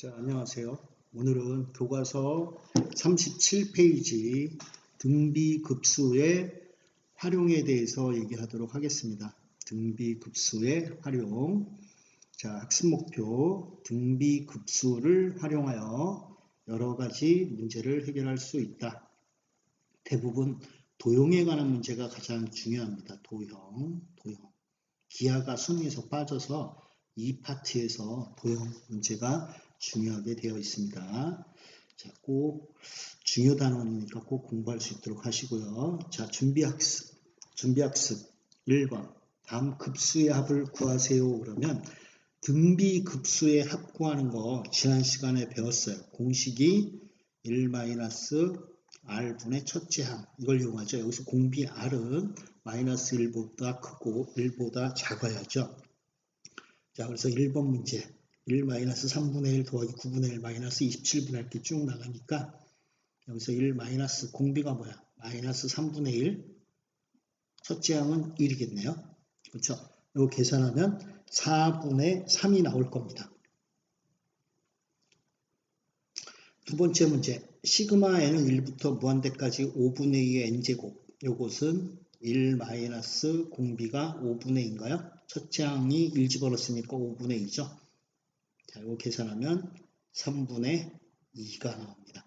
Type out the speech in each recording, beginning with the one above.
자, 안녕하세요. 오늘은 교과서 37페이지 등비급수의 활용에 대해서 얘기하도록 하겠습니다. 등비급수의 활용. 자, 학습 목표 등비급수를 활용하여 여러 가지 문제를 해결할 수 있다. 대부분 도형에 관한 문제가 가장 중요합니다. 도형. 기하가 순에서 빠져서 이 파트에서 도형 문제가 중요하게 되어 있습니다. 자, 꼭 중요 단원이니까 꼭 공부할 수 있도록 하시고요. 자, 준비학습 1번. 다음 급수의 합을 구하세요. 그러면 등비급수의 합 구하는 거 지난 시간에 배웠어요. 공식이 1-r분의 첫째 항. 이걸 이용하죠. 여기서 공비 r은 마이너스 1보다 크고 1보다 작아야죠. 자, 그래서 1번 문제 1-3분의 1 더하기 9분의 1 마이너스 27분의 1 이렇게 쭉 나가니까 여기서 1 마이너스 공비가 뭐야? 마이너스 3분의 1 첫째 항은 1이겠네요. 그렇죠? 이거 계산하면 4분의 3이 나올 겁니다. 두 번째 문제 시그마 n은 1부터 무한대까지 5분의 2의 n제곱. 요것은 1 마이너스 공비가 5분의 2인가요? 첫째 항이 1 집어넣었으니까 5분의 2죠. 자, 이거 계산하면 3분의 2가 나옵니다.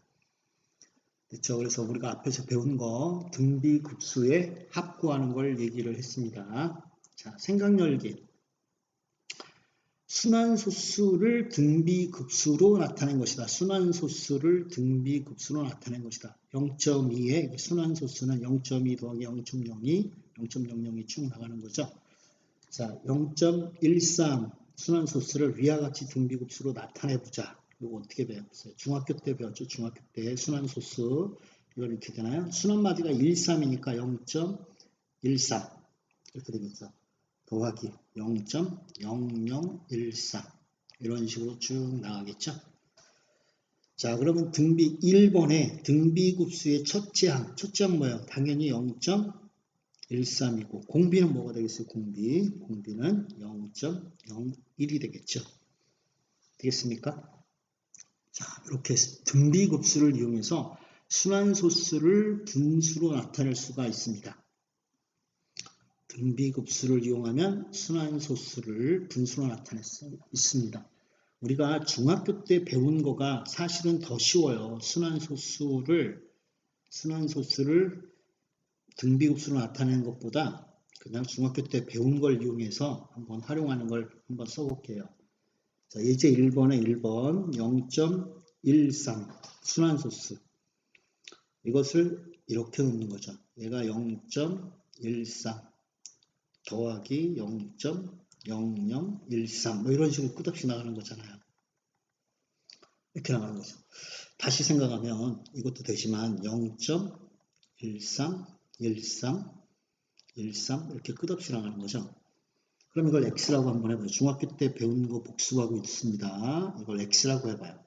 그렇죠? 그래서 우리가 앞에서 배운 거 등비급수의 합 구하는 걸 얘기를 했습니다. 자, 생각 열기. 순환소수를 등비급수로 나타낸 것이다. 순환소수를 등비급수로 나타낸 것이다. 0.2의 순환소수는 0.2 더하기 0.02, 0.00이 쭉 나가는 거죠. 자, 0.13 순환소수를 위와 같이 등비급수로 나타내보자. 이거 어떻게 배웠어요? 중학교 때 배웠죠. 중학교 때 순환소수. 이걸 이렇게 되나요? 순환마디가 13이니까 0.13 이렇게 되겠죠. 더하기 0.0013 이런 식으로 쭉 나가겠죠. 자, 그러면 등비 1번에 등비급수의 첫째 항 뭐예요? 당연히 0.13이고 공비는 뭐가 되겠어요? 공비는 0.01이 되겠죠. 되겠습니까? 자, 이렇게 등비급수를 이용해서 순환소수를 분수로 나타낼 수가 있습니다. 등비급수를 이용하면 순환소수를 분수로 나타낼 수 있습니다. 우리가 중학교 때 배운 거가 사실은 더 쉬워요. 순환소수를 등비급수로 나타내는 것보다 그냥 중학교 때 배운 걸 이용해서 한번 활용하는 걸 한번 써볼게요. 자, 예제 1번에 1번 0.13 순환소수. 이것을 이렇게 놓는 거죠. 얘가 0.13 더하기 0.0013 뭐 이런 식으로 끝없이 나가는 거잖아요. 이렇게 나가는 거죠. 다시 생각하면 이것도 되지만 0.13 이렇게 끝없이 나가는 거죠. 그럼 이걸 x라고 한번 해봐요. 중학교 때 배운 거 복습하고 있습니다. 이걸 x라고 해봐요.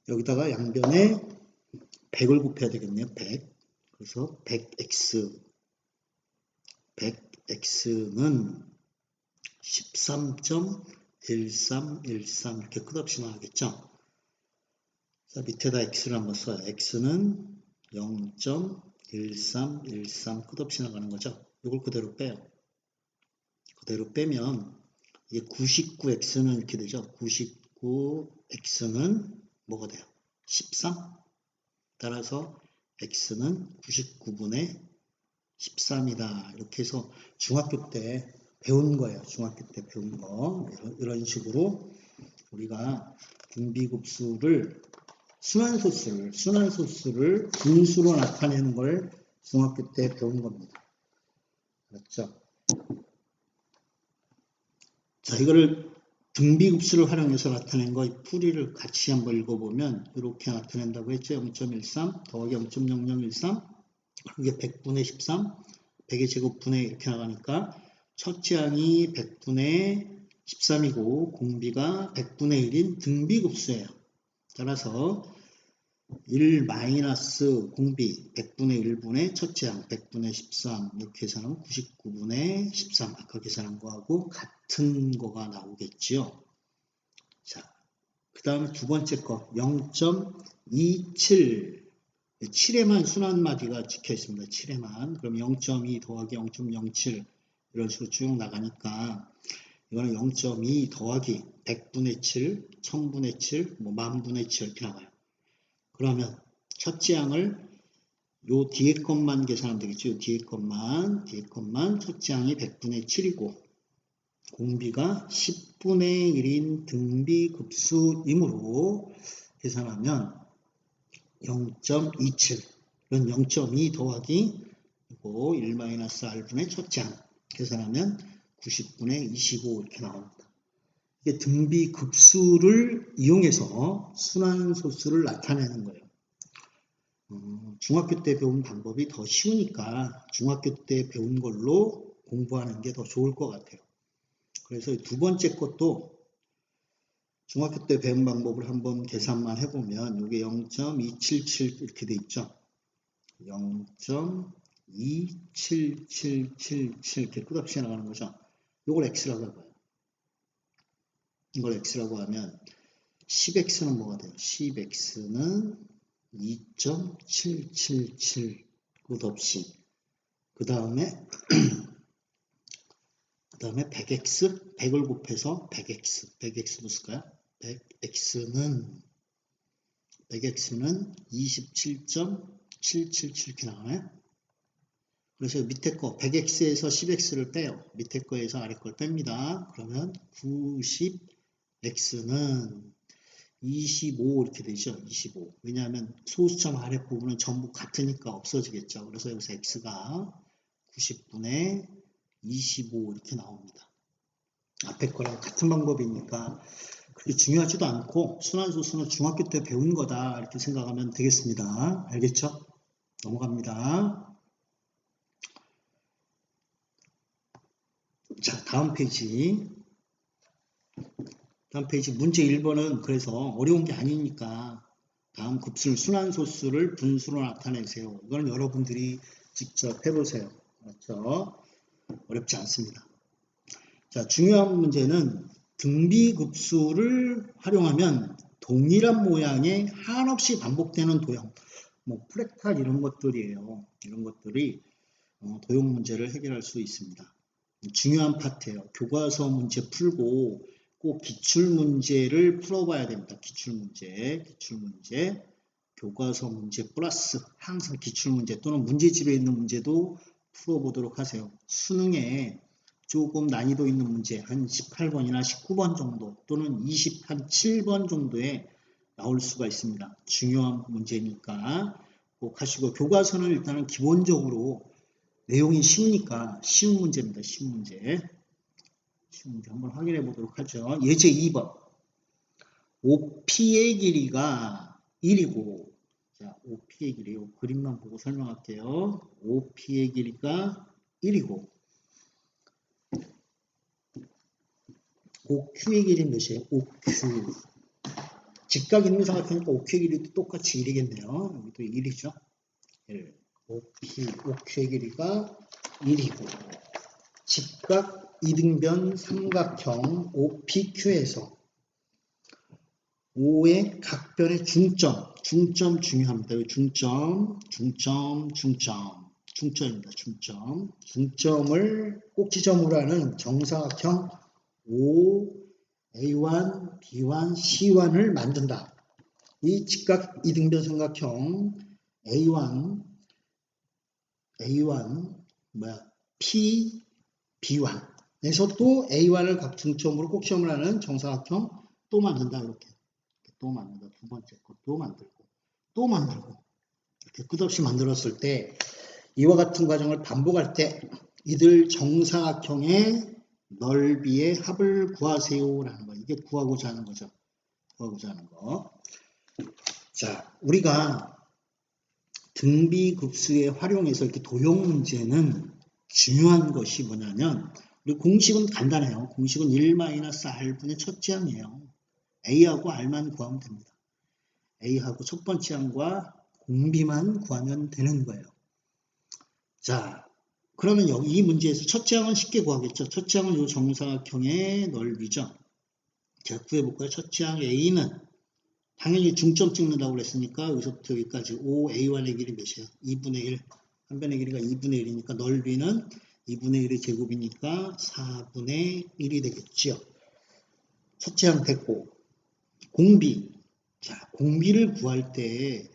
여기다가 양변에 100을 곱해야 되겠네요. 100. 그래서 100x는 13.1313 이렇게 끝없이 나가겠죠. 자, 밑에다 x를 한번 써요. x는 0.1313 끝없이 나가는 거죠. 이걸 그대로 빼요. 그대로 빼면 이게 99x는 이렇게 되죠. 99x는 뭐가 돼요? 13? 따라서 x는 99분의 13이다. 이렇게 해서 중학교 때 배운 거예요. 중학교 때 배운 거. 이런 식으로 우리가 등비급수를 순환소수를 분수로 나타내는 걸 중학교 때 배운 겁니다. 맞죠? 자, 이거를 등비급수를 활용해서 나타낸 거 풀이를 같이 한번 읽어보면 이렇게 나타낸다고 했죠. 0.13 더하기 0.0013 그게 100분의 13 100의 제곱분의 이렇게 나가니까 첫째 항이 100분의 13이고 공비가 100분의 1인 등비급수예요. 따라서 1 마이너스 공비 100분의 1분의 첫째 항 100분의 13 이렇게 계산하면 99분의 13 아까 계산한 거하고 같은 거가 나오겠지요. 자, 그 다음에 두 번째 거 0.27 7에만 순환마디가 찍혀 있습니다. 7에만. 그럼 0.2 더하기 0.07 이런 식으로 쭉 나가니까 이거는 0.2 더하기 100분의 7, 1000분의 7, 뭐 만분의 7 이렇게 나와요. 그러면 첫째 양을 요 뒤에 것만 계산하면 되겠죠. 요 뒤에 것만 첫째 양이 100분의 7이고 공비가 10분의 1인 등비급수이므로 계산하면 0.27 이건 0.2 더하기 1-r분의 첫째 양 계산하면 90분의 25 이렇게 나옵니다. 이게 등비급수를 이용해서 순환소수를 나타내는 거예요. 중학교 때 배운 방법이 더 쉬우니까 중학교 때 배운 걸로 공부하는 게 더 좋을 것 같아요. 그래서 두 번째 것도 중학교 때 배운 방법을 한번 계산만 해보면 이게 0.277 이렇게 돼 있죠. 0.27777 이렇게 끝없이 나가는 거죠. 이걸 x라고 해봐요. 이걸 x라고 하면 10x는 뭐가 돼요? 10x는 2.777 끝없이 그 다음에 100x 100을 곱해서 100x도 쓸까요? 100x는 27.777 이렇게 나와요. 그래서 밑에 거 100x에서 10x를 빼요. 밑에 거에서 아래 걸 뺍니다. 그러면 90x는 25 이렇게 되죠. 25. 왜냐하면 소수점 아래 부분은 전부 같으니까 없어지겠죠. 그래서 여기서 x가 90분의 25 이렇게 나옵니다. 앞에 거랑 같은 방법이니까 그렇게 중요하지도 않고 순환소수는 중학교 때 배운 거다 이렇게 생각하면 되겠습니다. 알겠죠? 넘어갑니다. 자, 다음 페이지 문제 1번은 그래서 어려운 게 아니니까 다음 급수를 순환소수를 분수로 나타내세요. 이건 여러분들이 직접 해보세요. 그렇죠? 어렵지 않습니다. 자, 중요한 문제는 등비급수를 활용하면 동일한 모양의 한없이 반복되는 도형, 뭐 프랙탈 이런 것들이에요. 이런 것들이 도형 문제를 해결할 수 있습니다. 중요한 파트예요. 교과서 문제 풀고 꼭 기출문제를 풀어봐야 됩니다. 기출문제. 교과서 문제 플러스 항상 기출문제 또는 문제집에 있는 문제도 풀어보도록 하세요. 수능에 조금 난이도 있는 문제 한 18번이나 19번 정도 또는 27번 정도에 나올 수가 있습니다. 중요한 문제니까 꼭 하시고 교과서는 일단은 기본적으로 내용이 쉬우니까 쉬운 문제입니다. 쉬운 문제 한번 확인해 보도록 하죠. 예제 2번 OP의 길이가 1이고 자, OP의 길이 그림만 보고 설명할게요. OP의 길이가 1이고 OQ의 길이 몇이에요? OQ 직각 있는 삼각형이니까 OQ의 길이도 똑같이 1이겠네요. 여기도 1이죠. 1. OQ의 길이가 1이고 직각 이등변 삼각형 OPQ에서 O의 각변의 중점 중요합니다. 중점입니다. 중점을 꼭지점으로 하는 정사각형 O, A1, B1, C1을 만든다. 이 직각 이등변 삼각형 A1 P, B1에서 또 A1을 각 중점으로 꼭지점을 하는 정사각형 또 만든다. 이렇게 또 만든다. 두 번째 것도 만들고 또 만들고 이렇게 끝없이 만들었을 때 이와 같은 과정을 반복할 때 이들 정사각형의 넓이의 합을 구하세요라는 거. 이게 구하고자 하는 거죠. 자, 우리가 등비급수에 활용해서 이렇게 도형 문제는 중요한 것이 뭐냐면 우리 공식은 간단해요. 공식은 1-r분의 첫째 항이에요. A하고 R만 구하면 됩니다. A하고 첫 번째 항과 공비만 구하면 되는 거예요. 자, 그러면 여기 이 문제에서 첫째 항은 쉽게 구하겠죠. 첫째 항은 이 정사각형의 넓이죠. 자, 구해볼까요? 첫째 항 A는 당연히 중점 찍는다고 그랬으니까 여기서부터 여기까지 OA1의 길이 몇이에요? 2분의 1. 한 변의 길이가 2분의 1이니까 넓이는 2분의 1의 제곱이니까 4분의 1이 되겠죠. 첫째 항 됐고. 공비. 자, 공비를 구할 때는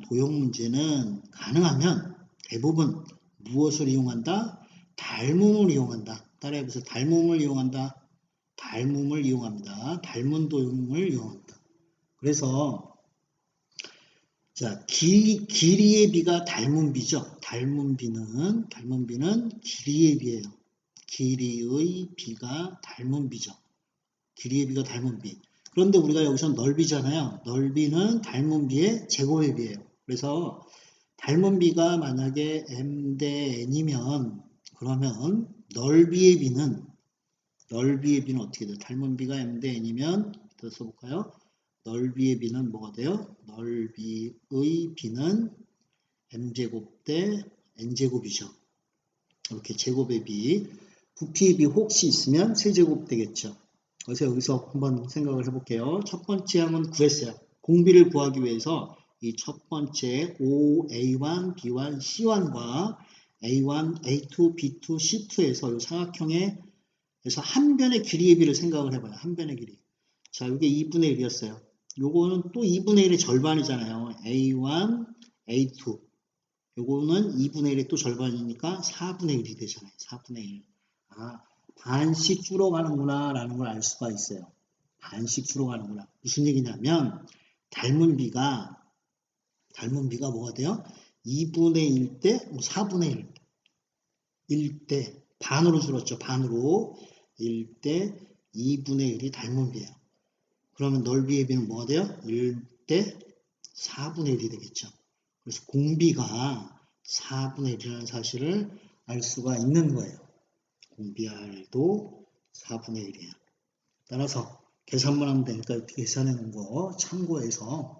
도형 문제는 가능하면 대부분 무엇을 이용한다? 닮음을 이용한다. 따라해보세요. 닮음을 이용한다. 닮음을 이용합니다. 닮은 도형을 이용합니다. 그래서 자, 길이의 비가 닮은 비죠. 닮은 비는 길이의 비예요. 길이의 비가 닮은 비죠. 길이의 비가 닮은 비. 그런데 우리가 여기서 넓이잖아요. 넓이는 닮은 비의 제곱의 비예요. 그래서 닮은 비가 만약에 m 대 n이면 그러면 넓이의 비는 어떻게 돼요? 닮은 비가 m 대 n이면 더 써볼까요? 넓이의 비는 뭐가 돼요? 넓이의 비는 m제곱 대 n제곱이죠. 이렇게 제곱의 비. 부피의 비 혹시 있으면 세제곱 되겠죠. 그래서 여기서 한번 생각을 해볼게요. 첫 번째 항은 구했어요. 공비를 구하기 위해서 이 첫 번째 OA1, B1, C1과 A1, A2, B2, C2에서 이 사각형에서 한 변의 길이의 비를 생각을 해봐요. 한 변의 길이. 자, 이게 2분의 1이었어요. 요거는 또 2분의 1의 절반이잖아요. A1, A2. 요거는 2분의 1의 또 절반이니까 4분의 1이 되잖아요. 4분의 1. 아, 반씩 줄어가는구나 라는 걸 알 수가 있어요. 반씩 줄어가는구나. 무슨 얘기냐면 닮은 비가 뭐가 돼요? 2분의 1 대 4분의 1. 1대 반으로 줄었죠. 반으로 1 대 2분의 1이 닮은 비예요. 그러면 넓이의 비는 뭐가 돼요? 1 대 4분의 1이 되겠죠. 그래서 공비가 4분의 1이라는 사실을 알 수가 있는 거예요. 공비R도 4분의 1이에요. 따라서 계산만 하면 되니까 이렇게 계산해 놓은 거 참고해서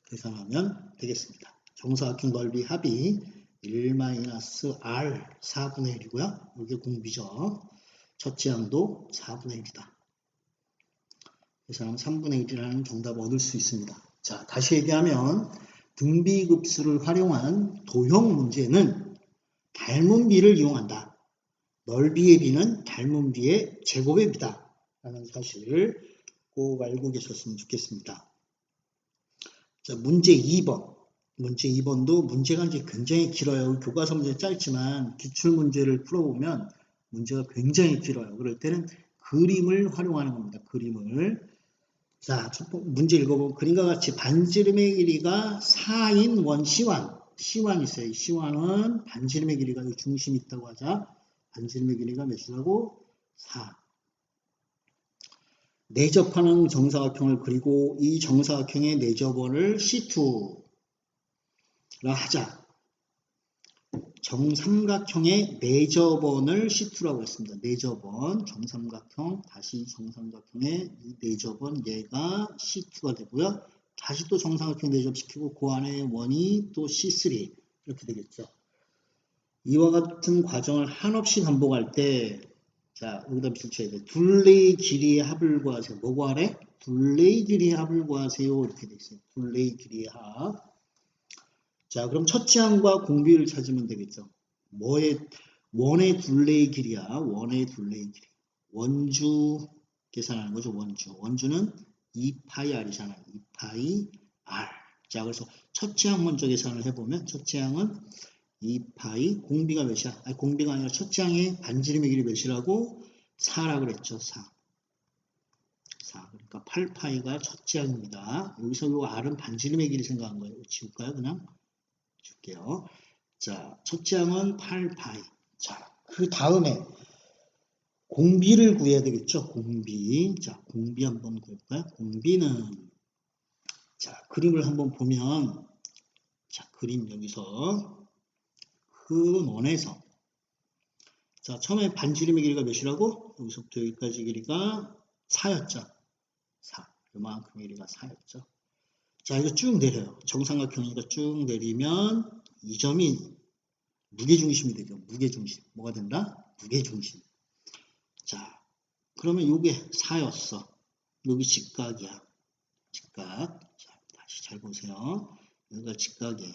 계산하면 되겠습니다. 정사각형 넓이 합이 1-R 4분의 1이고요. 이게 공비죠. 첫째 항도 4분의 1이다. 계산하면 3분의 1이라는 정답을 얻을 수 있습니다. 자, 다시 얘기하면 등비급수를 활용한 도형 문제는 닮은 비를 이용한다. 넓이의 비는 닮은 비의 제곱의 비다. 라는 사실을 꼭 알고 계셨으면 좋겠습니다. 자, 문제 2번. 문제 2번도 문제가 이제 굉장히 길어요. 교과서 문제 짧지만 기출문제를 풀어보면 문제가 굉장히 길어요. 그럴 때는 그림을 활용하는 겁니다. 그림을. 자, 문제 읽어보면 그림과 같이 반지름의 길이가 4인 원 시완. 시완이 있어요. 시완은 반지름의 길이가 중심이 있다고 하자. 반지름의 길이가 몇이라고? 4. 내접하는 정사각형을 그리고 이 정사각형의 내접원을 C2라 하자. 정삼각형의 내접원을 C2라고 했습니다. 내접원, 정삼각형, 다시 정삼각형의 이 내접원, 얘가 C2가 되고요. 다시 또 정삼각형 내접시키고 그 안에 원이 또 C3 이렇게 되겠죠. 이와 같은 과정을 한없이 반복할 때 자, 여기다 붙여야 돼. 둘레의 길이의 합을 구하세요. 뭐 구하래? 둘레의 길이의 합을 구하세요. 이렇게 돼 있어요. 둘레의 길이의 합. 자, 그럼 첫째 항과 공비를 찾으면 되겠죠. 원의 둘레의 길이야. 원의 둘레의 길이. 원주 계산하는 거죠. 원주는 2파이 r이잖아요. 2파이 r. 자, 그래서 첫째 항 먼저 계산을 해보면 첫째 항은 2파이 공비가 몇이야? 아니, 공비가 아니라 첫째 항의 반지름의 길이 몇이라고? 4라 그랬죠. 4. 그러니까 8파이가 첫째 항입니다. 여기서 이 r은 반지름의 길이 생각한 거예요. 지울까요? 그냥 줄게요. 자, 첫째 항은 8파이. 자, 그 다음에 공비를 구해야 되겠죠. 공비. 자, 공비 한번 구해볼까요? 공비는 자, 그림을 한번 보면 자, 그림 여기서 큰 원에서 자, 처음에 반지름의 길이가 몇이라고? 여기서부터 여기까지 길이가 4였죠. 4. 요만큼 길이가 4였죠. 자, 이거 쭉 내려요. 정삼각형이니까 쭉 내리면 이 점이 무게중심이 되죠. 무게중심. 뭐가 된다? 무게중심. 자, 그러면 요게 4였어. 여기 직각이야. 직각. 자, 다시 잘 보세요. 여기가 직각이에요.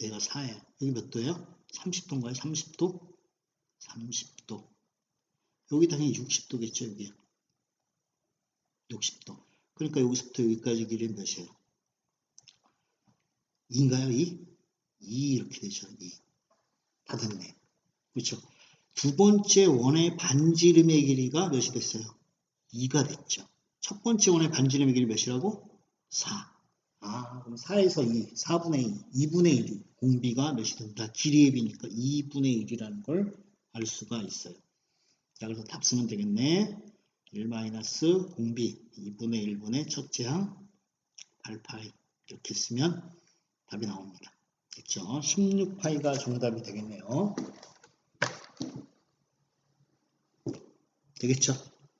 얘가 4예요. 여기 몇 도예요? 30도인가요? 30도? 30도. 여기 당연히 60도겠죠, 여기. 60도. 그러니까 여기서부터 여기까지 길이 몇이에요? 2인가요? 2? 2 이렇게 되죠. 2. 다 됐네. 그렇죠. 두 번째 원의 반지름의 길이가 몇이 됐어요? 2가 됐죠. 첫 번째 원의 반지름의 길이 몇이라고? 4. 그럼 4에서 2, 4분의 2, 2분의 1이 공비가 몇이 된다? 길이의 비니까 2분의 1이라는 걸 알 수가 있어요. 자, 그래서 답 쓰면 되겠네. 1 마이너스 공비 2분의 1분의 첫째 항 8파이 이렇게 쓰면 답이 나옵니다. 됐죠? 16파이가 정답이 되겠네요. 되겠죠?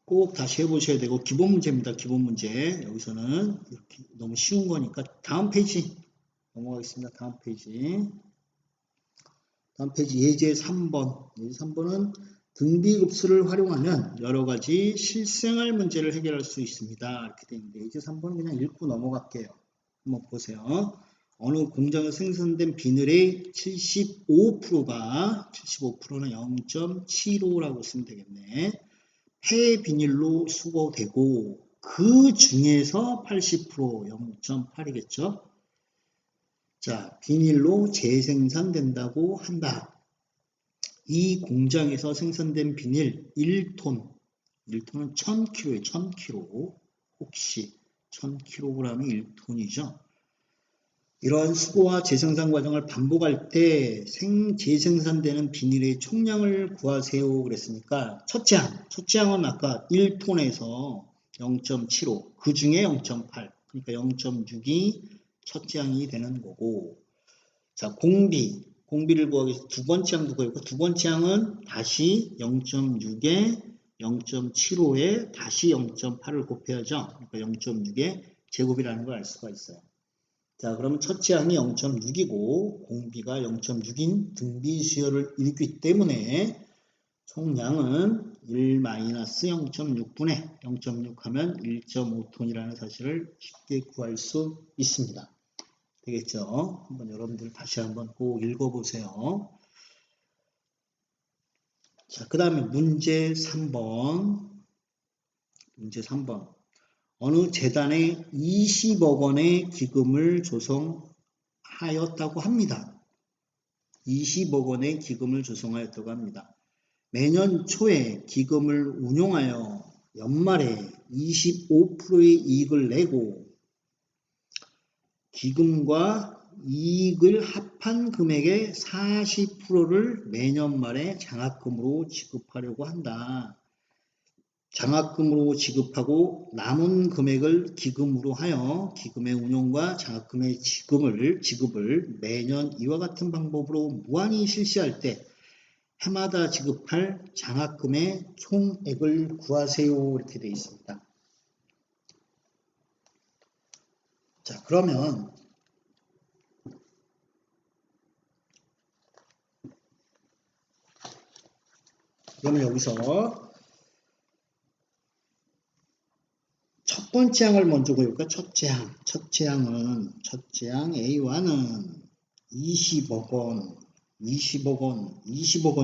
꼭 다시 해보셔야 되고 기본 문제입니다. 기본 문제. 여기서는 이렇게 너무 쉬운 거니까 다음 페이지 넘어가겠습니다. 다음 페이지. 다음 페이지 예제 3번. 예제 3번은 등비급수를 활용하면 여러 가지 실생활 문제를 해결할 수 있습니다. 이렇게 되어 있는데 예제 3번은 그냥 읽고 넘어갈게요. 한번 보세요. 어느 공장에서 생산된 비늘의 75%가 75%는 0.75라고 쓰면 되겠네. 폐비닐로 수거되고 그 중에서 80% 0.8이겠죠. 자, 비닐로 재생산된다고 한다. 이 공장에서 생산된 비닐 1톤, 1톤은 1000kg에 1000kg, 혹시 1000kg이 1톤이죠. 이러한 수거와 재생산 과정을 반복할 때 재생산되는 비닐의 총량을 구하세요 그랬으니까 첫째 항은 아까 1톤에서 0.75, 그 중에 0.8, 그러니까 0.6이 첫째 항이 되는 거고, 자, 공비를 구하기 위해서 두 번째 항도 구했고, 두 번째 항은 다시 0.6에 0.75에 다시 0.8을 곱해야죠. 그러니까 0.6의 제곱이라는 걸 알 수가 있어요. 자, 그러면 첫째 항이 0.6이고 공비가 0.6인 등비 수열을 일으키기 때문에 총량은 1-0.6분의 0.6 하면 1.5톤이라는 사실을 쉽게 구할 수 있습니다. 되겠죠? 한번 여러분들 다시 한번 꼭 읽어보세요. 자, 그 다음에 문제 3번. 문제 3번. 어느 재단에 20억 원의 기금을 조성하였다고 합니다. 20억 원의 기금을 조성하였다고 합니다. 매년 초에 기금을 운용하여 연말에 25%의 이익을 내고 기금과 이익을 합한 금액의 40%를 매년 말에 장학금으로 지급하려고 한다. 장학금으로 지급하고 남은 금액을 기금으로 하여 기금의 운용과 장학금의 지급을 매년 이와 같은 방법으로 무한히 실시할 때 해마다 지급할 장학금의 총액을 구하세요. 이렇게 되어 있습니다. 자, 그러면 여기서 첫 번째 항을 먼저 구해볼까? 첫째 항 A1은 20억 원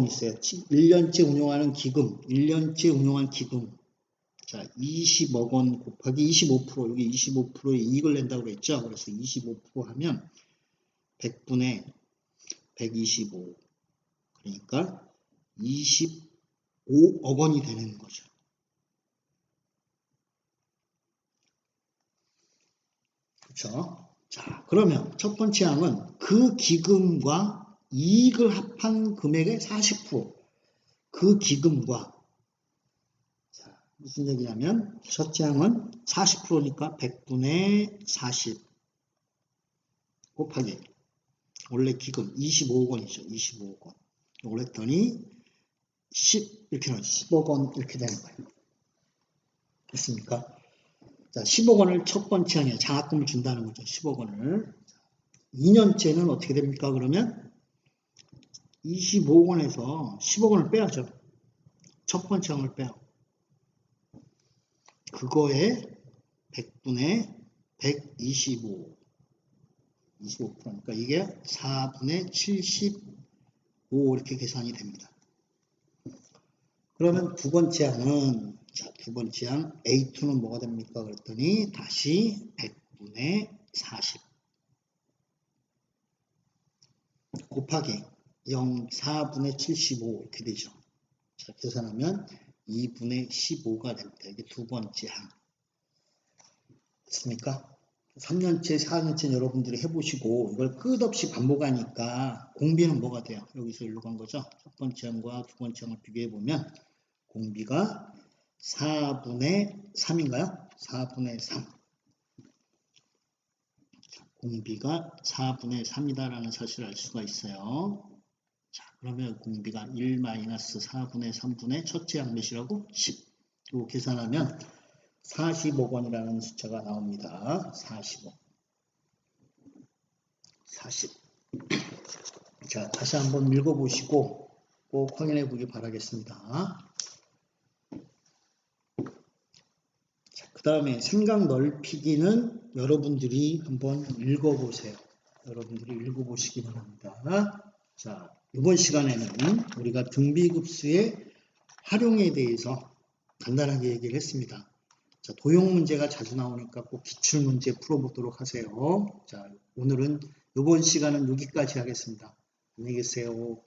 있어요. 1년째 운용하는 기금, 1년째 운용한 기금. 자, 20억 원 곱하기 25%, 여기 25%의 이익을 낸다고 그랬죠? 그래서 25% 하면 100분의 125. 그러니까 25억 원이 되는 거죠. 그렇죠? 자, 그러면 첫 번째 항은 그 기금과 이익을 합한 금액의 40%. 그 기금과 자, 무슨 얘기냐면 첫째 항은 40%니까 100분의 40 곱하기 원래 기금 25억 원이죠. 25억 원. 이걸 했더니 10 이렇게 10억 원 이렇게 되는 거예요. 됐습니까? 자, 10억 원을 첫 번째 항에 장학금을 준다는 거죠. 10억 원을. 2년째는 어떻게 됩니까? 그러면 25억 원에서 10억 원을 빼야죠. 첫 번째 항을 빼요. 그거에 100분의 125, 25%니까 이게 4분의 75 이렇게 계산이 됩니다. 그러면 두 번째 항은, 자, 두 번째 항 A2는 뭐가 됩니까? 그랬더니 다시 100분의 40 곱하기 4분의 75 이렇게 되죠. 자, 계산하면 2분의 15가 됩니다. 이게 두 번째 항. 됐습니까? 3년째, 4년째 여러분들이 해보시고 이걸 끝없이 반복하니까 공비는 뭐가 돼요? 여기서 일로 간 거죠. 첫 번째 항과 두 번째 항을 비교해보면 공비가 4분의 3인가요? 4분의 3. 공비가 4분의 3이다라는 사실을 알 수가 있어요. 자, 그러면 공비가 1-4분의 3분의 첫째 항 몇이라고? 10. 이거 계산하면 40억 원이라는 숫자가 나옵니다. 40억. 40. 자, 다시 한번 읽어보시고 꼭 확인해 보기 바라겠습니다. 그 다음에 생각 넓히기는 여러분들이 한번 읽어보세요. 여러분들이 읽어보시기 바랍니다. 자, 이번 시간에는 우리가 등비급수의 활용에 대해서 간단하게 얘기를 했습니다. 자, 도형 문제가 자주 나오니까 꼭 기출문제 풀어보도록 하세요. 자, 오늘은 이번 시간은 여기까지 하겠습니다. 안녕히 계세요.